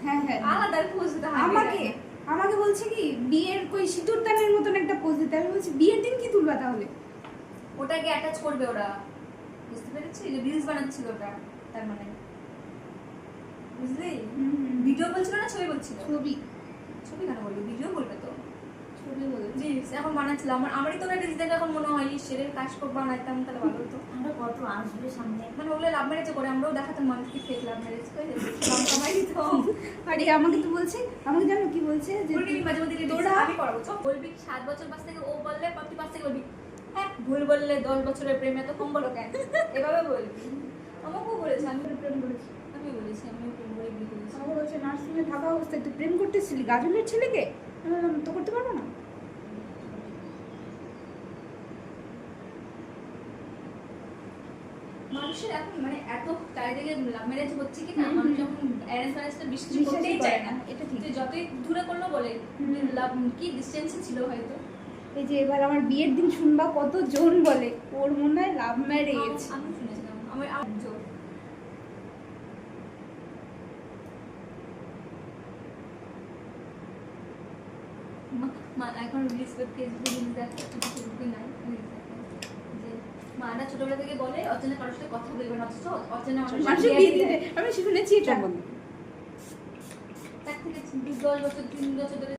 হ্যাঁ হ্যাঁ আলাদা পোজ দিতে হয় আমাকে আমাকে বলছে কি বিয়ের কই সিঁদুর দানের মতন একটা পোজ দিতে, আমি বলছি বিয়ের দিন কি তুলবা তাহলে? ওটাকে অ্যাটাচ করবে ওরা, বুঝতে পেরেছি? যে রিলস বানাচ্ছিল ওটা, তার মানে বুঝলি? ভিডিও বলছিল না ছবি বলছিল? ছবি। ছবি কেন বলবি, ভিডিও বলবে তো। ছবি বলে রিলস এখন বানাচ্ছিল, আমারই তো না রিলস দেখে এখন মনে হয় সেরের কাজ করে বানাইতাম তাহলে ভালো হতো। আমরা কত আসবে সামনে, মানে ওগুলো লাভ ম্যারেজ করে আমরাও দেখাতাম মানুষকে ফেক লাভ ম্যারেজ করে দাম কামাই দিত। আরে আমাকে তো বলছে, আমাকে জানো কি বলছে যে বলবি মাঝে মধ্যে তোরা আমি করাবো, চল বলবি 7 বছর পাশ থেকে ও বললে তুই পাশ থেকে বলবি হ্যাঁ ভুল বললে 10 বছরের প্রেমে তো কম বলো কেন, এভাবে বলবি। আমাকেও বলেছে, আমি প্রেম করেছি। আমি বলেছি আমিও প্রেম করে বিয়ে করেছি। আমাকে বলছে নার্সিংয়ে থাকা অবস্থায় তুই প্রেম করতেছিলি গাজলের ছেলেকে? আমি বললাম তো করতে পারবো না। মানুষের এখন মানে এত চারিদিকে লাভ ম্যারেজ হচ্ছে কি না, মানুষ যখন অ্যারেঞ্জ ম্যারেজটা বিশ্বাস করতেই চায় না। এটা ঠিক। তুই যতই দূরে করলো বলে লাভ কি ডিসটেন্সে ছিল হয়তো। এই যে এবার আমার বিয়ের দিন শুনবা কত জন বলে ওর মনে হয় লাভ ম্যারেজ। আমি শুনেছিলাম আমার জোর মা এখন রিলস ফেসবুকে রিলস দেখে, ফেসবুকে নাই রিলস দেখে যে মারা ছোটবেলা থেকে বলে অচেনা কারোর সাথে কথা বলবে না, অথচ অচেনা মানুষের বিয়ে দিতে আমি শুনেছি এটা। তার থেকে 10 বছর 3 বছর ধরে